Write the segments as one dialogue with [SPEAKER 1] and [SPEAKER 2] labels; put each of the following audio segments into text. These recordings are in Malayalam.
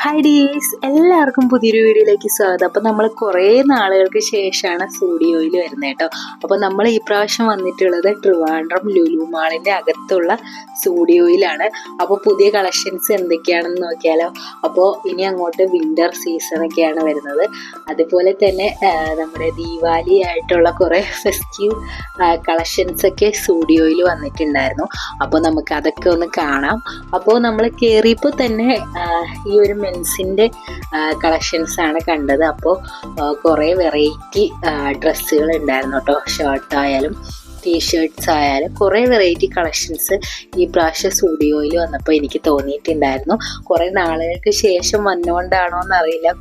[SPEAKER 1] ഹായ് ഡീസ്, എല്ലാവർക്കും പുതിയൊരു വീഡിയോയിലേക്ക് സ്വാഗതം. അപ്പോൾ നമ്മൾ കുറേ നാളുകൾക്ക് ശേഷമാണ് സ്റ്റുഡിയോയിൽ വരുന്നത് കേട്ടോ. അപ്പോൾ നമ്മൾ ഈ പ്രാവശ്യം വന്നിട്ടുള്ളത് ട്രിവാൻഡ്രം ലുലു മാളിൻ്റെ അകത്തുള്ള സ്റ്റുഡിയോയിലാണ്. അപ്പോൾ പുതിയ കളക്ഷൻസ് എന്തൊക്കെയാണെന്ന് നോക്കിയാലോ. അപ്പോൾ ഇനി അങ്ങോട്ട് വിൻ്റർ സീസണൊക്കെയാണ് വരുന്നത്. അതുപോലെ തന്നെ നമ്മുടെ ദീപാവലി ആയിട്ടുള്ള കുറേ ഫെസ്റ്റീവ് കളക്ഷൻസൊക്കെ സ്റ്റുഡിയോയിൽ വന്നിട്ടുണ്ടായിരുന്നു. അപ്പോൾ നമുക്ക് അതൊക്കെ ഒന്ന് കാണാം. അപ്പോൾ നമ്മൾ കയറിയപ്പോൾ തന്നെ ഈ ഒരു മെൻസിൻ്റെ കളക്ഷൻസ് ആണ് കണ്ടത്. അപ്പോൾ കുറേ വെറൈറ്റി ഡ്രസ്സുകൾ ഉണ്ടായിരുന്നു കേട്ടോ. ഷർട്ടായാലും ടീഷർട്ട്സ് ആയാലും കുറേ വെറൈറ്റി കളക്ഷൻസ് ഈ പ്രാവശ്യം സ്റ്റുഡിയോയിൽ വന്നപ്പോൾ എനിക്ക് തോന്നിയിട്ടുണ്ടായിരുന്നു. കുറേ നാളുകൾക്ക് ശേഷം വന്നുകൊണ്ടാണോ എന്നറിയില്ല,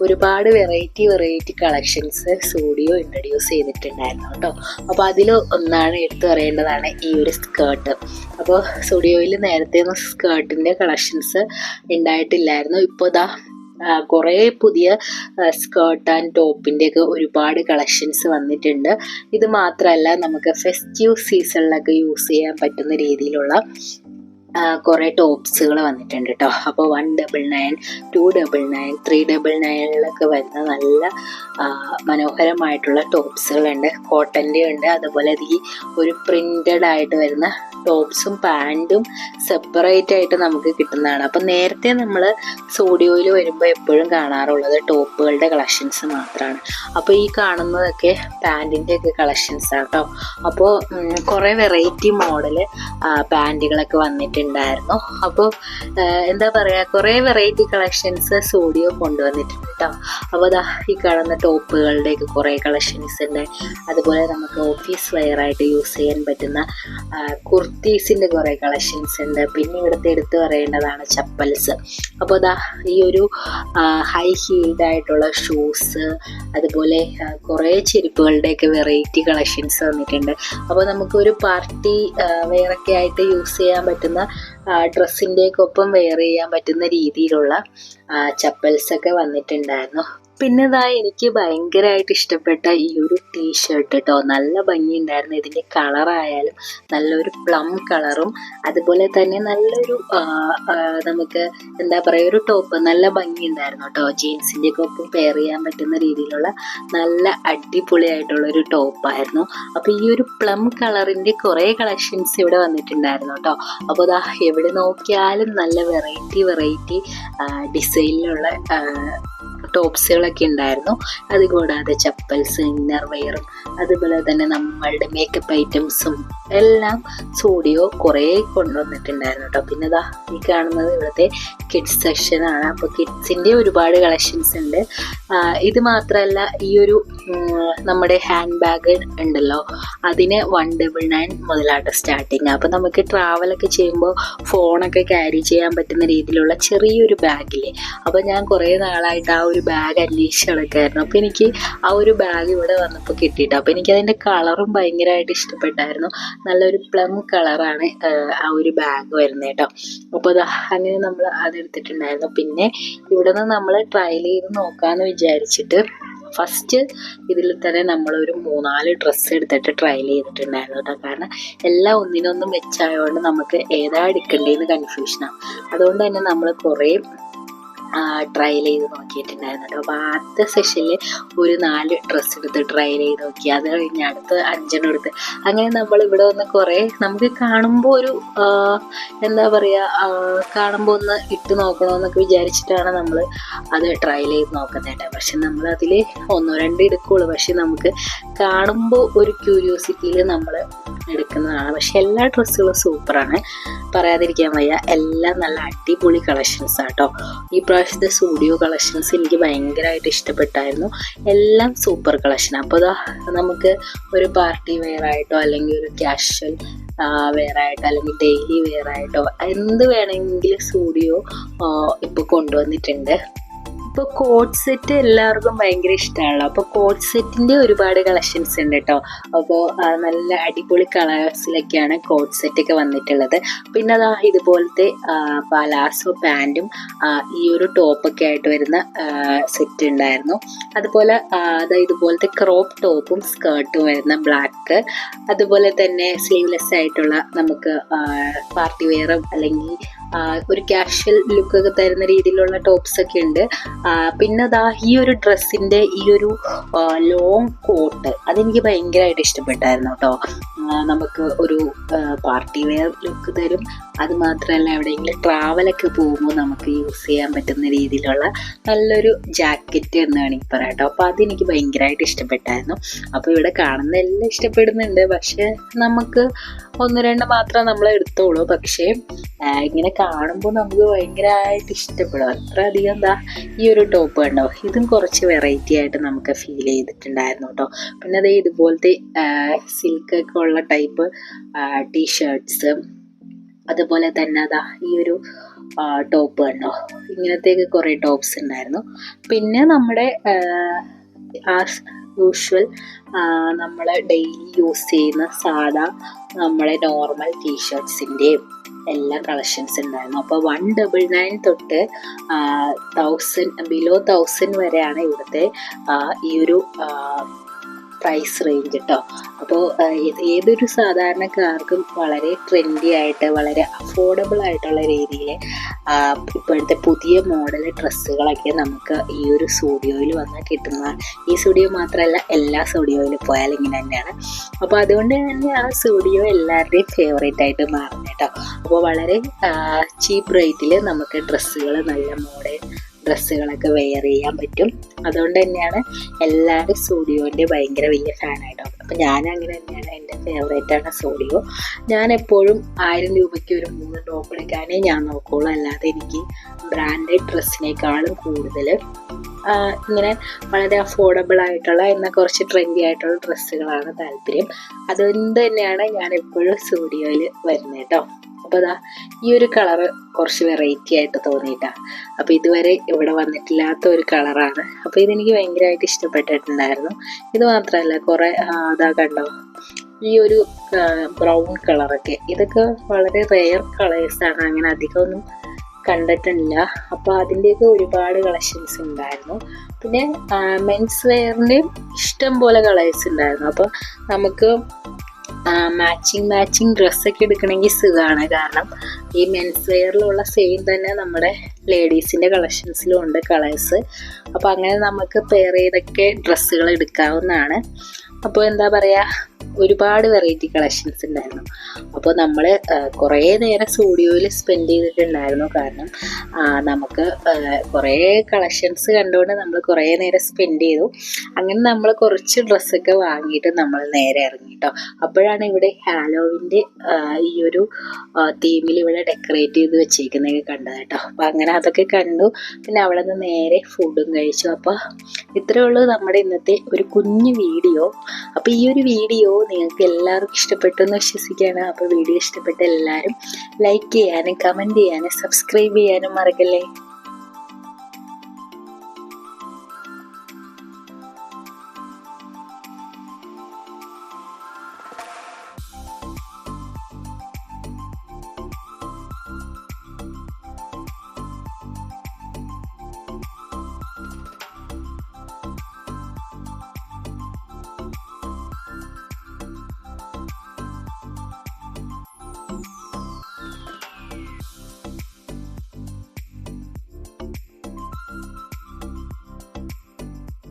[SPEAKER 1] ഒരുപാട് വെറൈറ്റി കളക്ഷൻസ് സ്റ്റുഡിയോ ഇൻട്രൊഡ്യൂസ് ചെയ്തിട്ടുണ്ടായിരുന്നു കേട്ടോ. അപ്പോൾ അതിൽ ഒന്നാണ് എടുത്തു പറയേണ്ടതാണ് ഈ ഒരു സ്കേർട്ട്. അപ്പോൾ സ്റ്റുഡിയോയിൽ നേരത്തെ ഒന്നും സ്കേർട്ടിൻ്റെ കളക്ഷൻസ് ഉണ്ടായിട്ടില്ലായിരുന്നു. ഇപ്പോൾ ഇതാ കുറേ പുതിയ സ്കേർട്ട് ആൻഡ് ടോപ്പിൻ്റെയൊക്കെ ഒരുപാട് കളക്ഷൻസ് വന്നിട്ടുണ്ട്. ഇത് മാത്രമല്ല, നമുക്ക് ഫെസ്റ്റീവ് സീസണിലൊക്കെ യൂസ് ചെയ്യാൻ പറ്റുന്ന രീതിയിലുള്ള കുറേ ടോപ്സുകൾ വന്നിട്ടുണ്ട് കേട്ടോ. അപ്പോൾ 199, 299, 399 വരുന്ന നല്ല മനോഹരമായിട്ടുള്ള ടോപ്സുകളുണ്ട്. കോട്ടൻ്റെ ഉണ്ട്, അതുപോലെ ഈ ഒരു പ്രിൻ്റഡ് ആയിട്ട് വരുന്ന ടോപ്സും പാൻറ്റും സെപ്പറേറ്റ് ആയിട്ട് നമുക്ക് കിട്ടുന്നതാണ്. അപ്പം നേരത്തെ നമ്മൾ സ്റ്റുഡിയോയിൽ വരുമ്പോൾ എപ്പോഴും കാണാറുള്ളത് ടോപ്പുകളുടെ കളക്ഷൻസ് മാത്രമാണ്. അപ്പോൾ ഈ കാണുന്നതൊക്കെ പാൻറ്റിൻ്റെ ഒക്കെ കളക്ഷൻസ് ആണ് കേട്ടോ. അപ്പോൾ കുറേ വെറൈറ്റി മോഡൽ പാൻറ്റുകളൊക്കെ വന്നിട്ടുണ്ടായിരുന്നു. അപ്പോൾ എന്താ പറയുക, കുറേ വെറൈറ്റി കളക്ഷൻസ് സ്റ്റുഡിയോ കൊണ്ടുവന്നിട്ടുണ്ട് കേട്ടോ. അപ്പോൾ അതാ ഈ കാണുന്ന ടോപ്പുകളുടെയൊക്കെ കുറേ കളക്ഷൻസ് ഉണ്ട്. അതുപോലെ നമുക്ക് ഓഫീസ് വെയർ ആയിട്ട് യൂസ് ചെയ്യാൻ പറ്റുന്ന കുർത്തീസിൻ്റെ കുറേ കളക്ഷൻസ് ഉണ്ട്. പിന്നെ ഇവിടുത്തെ എടുത്ത് പറയേണ്ടതാണ് ചപ്പൽസ്. അപ്പോൾ അതാ ഈ ഒരു ഹൈ ഹീൽഡ് ആയിട്ടുള്ള ഷൂസ്, അതുപോലെ കുറേ ചെരുപ്പുകളുടെയൊക്കെ വെറൈറ്റി കളക്ഷൻസ് വന്നിട്ടുണ്ട്. അപ്പോൾ നമുക്കൊരു പാർട്ടി വെയറൊക്കെ ആയിട്ട് യൂസ് ചെയ്യാൻ പറ്റുന്ന ഡ്രസ്സിൻ്റെയൊക്കെ ഒപ്പം വെയർ ചെയ്യാൻ പറ്റുന്ന രീതിയിലുള്ള ചപ്പൽസൊക്കെ വന്നിട്ടുണ്ടായിരുന്നു. പിന്നെ ഇതാ എനിക്ക് ഭയങ്കരമായിട്ട് ഇഷ്ടപ്പെട്ട ഈ ഒരു ടീഷർട്ട് കേട്ടോ. നല്ല ഭംഗിയുണ്ടായിരുന്നു. ഇതിൻ്റെ കളറായാലും നല്ലൊരു പ്ലം കളറും, അതുപോലെ തന്നെ നല്ലൊരു നമുക്ക് എന്താ പറയുക, ഒരു ടോപ്പ് നല്ല ഭംഗിയുണ്ടായിരുന്നു കേട്ടോ. ജീൻസിൻ്റെ ഒക്കെ ഒപ്പം പെയർ ചെയ്യാൻ പറ്റുന്ന രീതിയിലുള്ള നല്ല അടിപൊളിയായിട്ടുള്ളൊരു ടോപ്പായിരുന്നു. അപ്പോൾ ഈ ഒരു പ്ലം കളറിൻ്റെ കുറേ കളക്ഷൻസ് ഇവിടെ വന്നിട്ടുണ്ടായിരുന്നു കേട്ടോ. അപ്പോൾ ഇതാ എവിടെ നോക്കിയാലും നല്ല വെറൈറ്റി ഡിസൈനിലുള്ള ടോപ്സുകളൊക്കെ ഉണ്ടായിരുന്നു. അതുകൂടാതെ ചപ്പൽസ്, ഇന്നർ വെയറും, അതുപോലെ തന്നെ നമ്മളുടെ മേക്കപ്പ് ഐറ്റംസും എല്ലാം സ്റ്റുഡിയോ കുറേ കൊണ്ടുവന്നിട്ടുണ്ടായിരുന്നു കേട്ടോ. പിന്നെ ഇതാ ഈ കാണുന്നത് ഇവിടുത്തെ കിഡ്സ് സെക്ഷനാണ്. അപ്പോൾ കിഡ്സിൻ്റെ ഒരുപാട് കളക്ഷൻസ് ഉണ്ട്. ഇത് മാത്രമല്ല, ഈ ഒരു നമ്മുടെ ഹാൻഡ് ബാഗ് ഉണ്ടല്ലോ, അതിന് 199 മുതലായിട്ട് സ്റ്റാർട്ടിങ്. അപ്പോൾ നമുക്ക് ട്രാവലൊക്കെ ചെയ്യുമ്പോൾ ഫോണൊക്കെ ക്യാരി ചെയ്യാൻ പറ്റുന്ന രീതിയിലുള്ള ചെറിയൊരു ബാഗില്ലേ. അപ്പോൾ ഞാൻ കുറേ നാളായിട്ട് ആ ഒരു ബാഗ് അന്വേഷിച്ച് നടക്കായിരുന്നു. അപ്പോൾ എനിക്ക് ആ ഒരു ബാഗ് ഇവിടെ വന്നപ്പോൾ കിട്ടിയിട്ട്, അപ്പോൾ എനിക്കതിൻ്റെ കളറും ഭയങ്കരമായിട്ട് ഇഷ്ടപ്പെട്ടായിരുന്നു. നല്ലൊരു പ്ലം കളറാണ് ആ ഒരു ബാഗ് വരുന്നത് കേട്ടോ. അപ്പോൾ അങ്ങനെ നമ്മൾ അതെടുത്തിട്ടുണ്ടായിരുന്നു. പിന്നെ ഇവിടെ നിന്ന് നമ്മൾ ട്രയൽ ചെയ്ത് നോക്കാമെന്ന് വിചാരിച്ചിട്ട് ഫസ്റ്റ് ഇതിൽ തന്നെ നമ്മളൊരു 3-4 ഡ്രസ്സ് എടുത്തിട്ട് ട്രയൽ ചെയ്തിട്ടുണ്ടായിരുന്നു കേട്ടോ. കാരണം എല്ലാം ഒന്നിനൊന്നും വെച്ചായതുകൊണ്ട് നമുക്ക് ഏതാ എടുക്കേണ്ടതെന്ന് കൺഫ്യൂഷനാണ്. അതുകൊണ്ട് തന്നെ നമ്മൾ കുറേ ട്രയൽ ചെയ്ത് നോക്കിയിട്ടുണ്ടായിരുന്നു കേട്ടോ. അപ്പോൾ ആദ്യത്തെ സെഷനിൽ ഒരു 4 ഡ്രസ്സ് എടുത്ത് ട്രയൽ ചെയ്ത് നോക്കി. അത് കഴിഞ്ഞ് അടുത്ത് 5 എടുത്ത്, അങ്ങനെ നമ്മൾ ഇവിടെ വന്ന് കുറേ നമുക്ക് കാണുമ്പോൾ ഒരു എന്താ പറയുക, കാണുമ്പോൾ ഒന്ന് ഇട്ട് നോക്കണമെന്നൊക്കെ വിചാരിച്ചിട്ടാണ് നമ്മൾ അത് ട്രയൽ ചെയ്ത് നോക്കുന്നത് കേട്ടോ. പക്ഷെ നമ്മളതിൽ 1-2 എടുക്കുകയുള്ളൂ. പക്ഷെ നമുക്ക് കാണുമ്പോൾ ഒരു ക്യൂരിയോസിറ്റിയിൽ നമ്മൾ എടുക്കുന്നതാണ്. പക്ഷെ എല്ലാ ഡ്രസ്സുകളും സൂപ്പറാണ്, പറയാതിരിക്കാൻ വയ്യ. എല്ലാം നല്ല അടിപൊളി കളക്ഷൻസ് ആട്ടോ. ഈ പ്രാവശ്യത്തെ സ്റ്റുഡിയോ കളക്ഷൻസ് എനിക്ക് ഭയങ്കരമായിട്ട് ഇഷ്ടപ്പെട്ടായിരുന്നു. എല്ലാം സൂപ്പർ കളക്ഷൻ. അപ്പോൾ നമുക്ക് ഒരു പാർട്ടി വെയർ ആയിട്ടോ, അല്ലെങ്കിൽ ഒരു ക്യാഷ്വൽ വെയർ ആയിട്ടോ, അല്ലെങ്കിൽ ഡെയിലി വെയർ ആയിട്ടോ, എന്ത് വേണമെങ്കിലും സ്റ്റുഡിയോ ഇപ്പോൾ കൊണ്ടുവന്നിട്ടുണ്ട്. ഇപ്പോൾ കോട്ട് സെറ്റ് എല്ലാവർക്കും ഭയങ്കര ഇഷ്ടമാണല്ലോ. അപ്പോൾ കോട്ട് സെറ്റിൻ്റെ ഒരുപാട് കളക്ഷൻസ് ഉണ്ട് കേട്ടോ. അപ്പോൾ നല്ല അടിപൊളി കളേഴ്സിലൊക്കെയാണ് കോട്ട് സെറ്റൊക്കെ വന്നിട്ടുള്ളത്. പിന്നെ അതാ ഇതുപോലത്തെ പലാസോ പാൻറ്റും ഈ ഒരു ടോപ്പൊക്കെ ആയിട്ട് വരുന്ന സെറ്റ് ഉണ്ടായിരുന്നു. അതുപോലെ ഇതുപോലത്തെ ക്രോപ്പ് ടോപ്പും സ്കേർട്ടും വരുന്ന ബ്ലാക്ക്, അതുപോലെ തന്നെ സ്ലീവ്ലെസ് ആയിട്ടുള്ള നമുക്ക് പാർട്ടി വെയറും അല്ലെങ്കിൽ ഒരു കാഷ്വൽ ലുക്കൊക്കെ തരുന്ന രീതിയിലുള്ള ടോപ്സ് ഒക്കെ ഉണ്ട്. പിന്നെ ദാ ഈ ഒരു ഡ്രസ്സിൻ്റെ ഈ ഒരു ലോങ് കോട്ട് അതെനിക്ക് ഭയങ്കരമായിട്ട് ഇഷ്ടപ്പെട്ടായിരുന്നു കേട്ടോ. നമുക്ക് ഒരു പാർട്ടി വെയർ ലുക്ക് തരും. അതുമാത്രമല്ല എവിടെയെങ്കിലും ട്രാവലൊക്കെ പോകുമ്പോൾ നമുക്ക് യൂസ് ചെയ്യാൻ പറ്റുന്ന രീതിയിലുള്ള നല്ലൊരു ജാക്കറ്റ് എന്ന് വേണമെങ്കിൽ പറയാം കേട്ടോ. അപ്പോൾ അതെനിക്ക് ഭയങ്കരമായിട്ട് ഇഷ്ടപ്പെട്ടായിരുന്നു. അപ്പോൾ ഇവിടെ കാണുന്ന എല്ലാം ഇഷ്ടപ്പെടുന്നുണ്ട്, പക്ഷേ നമുക്ക് 1-2 മാത്രം നമ്മൾ എടുത്തോളൂ. പക്ഷേ ഇങ്ങനെ കാണുമ്പോൾ നമുക്ക് ഭയങ്കരമായിട്ട് ഇഷ്ടപ്പെടും. അത്ര അധികം എന്താ ഈ ഒരു ടോപ്പ് കണ്ടോ, ഇതും കുറച്ച് വെറൈറ്റി ആയിട്ട് നമുക്ക് ഫീൽ ചെയ്തിട്ടുണ്ടായിരുന്നു കേട്ടോ. പിന്നെ അതേ ഇതുപോലത്തെ സിൽക്കൊക്കെ ഉള്ള ടൈപ്പ് ടീഷർട്ട്സ്, അതുപോലെ തന്നെ അതാ ഈ ഒരു ടോപ്പ് കണ്ടോ, ഇങ്ങനത്തെയൊക്കെ കുറേ ടോപ്സ് ഉണ്ടായിരുന്നു. പിന്നെ നമ്മുടെ ആസ് യൂഷ്വൽ നമ്മൾ ഡെയിലി യൂസ് ചെയ്യുന്ന സാധാ നമ്മളെ നോർമൽ ടീഷർട്ട്സിൻ്റെയും എല്ലാ കളക്ഷൻസ് ഉണ്ടായിരുന്നു. അപ്പോൾ 199 തൊട്ട് 1000 ബിലോ 1000 വരെയാണ് ഇവിടുത്തെ ഈ ഒരു പ്രൈസ് റേഞ്ച് കേട്ടോ. അപ്പോൾ ഏതൊരു സാധാരണക്കാർക്കും വളരെ ട്രെൻഡി ആയിട്ട് വളരെ അഫോർഡബിൾ ആയിട്ടുള്ള രീതിയിൽ ഇപ്പോഴത്തെ പുതിയ മോഡൽ ഡ്രസ്സുകളൊക്കെ നമുക്ക് ഈ ഒരു സ്റ്റുഡിയോയിൽ വന്ന് കിട്ടുന്ന, ഈ സ്റ്റുഡിയോ മാത്രമല്ല എല്ലാ സ്റ്റുഡിയോയിലും പോയാൽ ഇങ്ങനെ തന്നെയാണ്. അപ്പോൾ അതുകൊണ്ട് തന്നെയാണ് സ്റ്റുഡിയോ എല്ലാവരുടെയും ഫേവറേറ്റ് ആയിട്ട് മാറുന്നത് കേട്ടോ. അപ്പോൾ വളരെ ചീപ്പ് റേറ്റിൽ നമുക്ക് ഡ്രസ്സുകൾ, നല്ല മോഡേൺ ഡ്രസ്സുകളൊക്കെ വെയർ ചെയ്യാൻ പറ്റും. അതുകൊണ്ട് തന്നെയാണ് എല്ലാവരും സ്റ്റുഡിയോൻ്റെ ഭയങ്കര വലിയ ഫാനായിട്ടോ. അപ്പം ഞാൻ അങ്ങനെ തന്നെയാണ്, എൻ്റെ ഫേവറേറ്റാണ് സ്റ്റുഡിയോ. ഞാൻ എപ്പോഴും 1000 രൂപയ്ക്ക് ഒരു 3 ടോപ്പ് എടുക്കാനേ ഞാൻ നോക്കുകയുള്ളൂ. അല്ലാതെ എനിക്ക് ബ്രാൻഡഡ് ഡ്രസ്സിനേക്കാളും കൂടുതൽ ഇങ്ങനെ വളരെ അഫോർഡബിൾ ആയിട്ടുള്ള എന്നാൽ കുറച്ച് ട്രെൻഡി ആയിട്ടുള്ള ഡ്രസ്സുകളാണ് താല്പര്യം. അതുകൊണ്ട് തന്നെയാണ് ഞാൻ എപ്പോഴും സ്റ്റുഡിയോയിൽ വരുന്നത് കേട്ടോ. അപ്പോൾ അതാ ഈ ഒരു കളറ് കുറച്ച് വെറൈറ്റി ആയിട്ട് തോന്നിയിട്ടാണ്. അപ്പോൾ ഇതുവരെ ഇവിടെ വന്നിട്ടില്ലാത്ത ഒരു കളറാണ്. അപ്പോൾ ഇതെനിക്ക് ഭയങ്കരമായിട്ട് ഇഷ്ടപ്പെട്ടിട്ടുണ്ടായിരുന്നു. ഇത് മാത്രമല്ല കുറേ അതാ കണ്ടോ ഈ ഒരു ബ്രൗൺ കളറൊക്കെ, ഇതൊക്കെ വളരെ റെയർ കളേഴ്സാണ്, അങ്ങനെ അധികമൊന്നും കണ്ടിട്ടില്ല. അപ്പോൾ അതിൻ്റെയൊക്കെ ഒരുപാട് കളക്ഷൻസ് ഉണ്ടായിരുന്നു. പിന്നെ മെൻസ് വെയറിൻ്റെ ഇഷ്ടം പോലെ കളേഴ്സ് ഉണ്ടായിരുന്നു. അപ്പോൾ നമുക്ക് മാച്ചിങ് ഡ്രസ്സൊക്കെ എടുക്കണമെങ്കിൽ സുഖമാണ്. കാരണം ഈ മെൻസ് വെയറിലുള്ള സെയിം തന്നെ നമ്മുടെ ലേഡീസിൻ്റെ കളക്ഷൻസിലും ഉണ്ട് കളേഴ്സ്. അപ്പോൾ അങ്ങനെ നമുക്ക് പെയർ ചെയ്തൊക്കെ ഡ്രസ്സുകൾ എടുക്കാവുന്നതാണ്. അപ്പോൾ എന്താ പറയുക, ഒരുപാട് വെറൈറ്റി കളക്ഷൻസ് ഉണ്ടായിരുന്നു. അപ്പോൾ നമ്മൾ കുറേ നേരം സ്റ്റുഡിയോയിൽ സ്പെൻഡ് ചെയ്തിട്ടുണ്ടായിരുന്നു. കാരണം നമുക്ക് കുറേ കളക്ഷൻസ് കണ്ടുകൊണ്ട് നമ്മൾ കുറേ നേരം സ്പെൻഡ് ചെയ്തു. അങ്ങനെ നമ്മൾ കുറച്ച് ഡ്രസ്സൊക്കെ വാങ്ങിയിട്ട് നമ്മൾ നേരെ ഇറങ്ങി കേട്ടോ. അപ്പോഴാണ് ഇവിടെ ഹാലോവിൻ്റെ ഈ ഒരു തീമിൽ ഇവിടെ ഡെക്കറേറ്റ് ചെയ്ത് വെച്ചേക്കുന്നതൊക്കെ കണ്ടത് കേട്ടോ. അപ്പോൾ അങ്ങനെ അതൊക്കെ കണ്ടു. പിന്നെ അവിടെ നിന്ന് നേരെ ഫുഡും കഴിച്ചു. അപ്പോൾ ഇത്രയേ ഉള്ളൂ നമ്മുടെ ഇന്നത്തെ ഒരു കുഞ്ഞു വീഡിയോ. അപ്പോൾ ഈ ഒരു വീഡിയോ നിങ്ങൾക്ക് എല്ലാവർക്കും ഇഷ്ടപ്പെട്ടു എന്ന് വിശ്വസിക്കുകയാണ്. അപ്പോൾ വീഡിയോ ഇഷ്ടപ്പെട്ട എല്ലാവരും ലൈക്ക് ചെയ്യാനും കമൻറ്റ് ചെയ്യാനും സബ്സ്ക്രൈബ് ചെയ്യാനും മറക്കല്ലേ.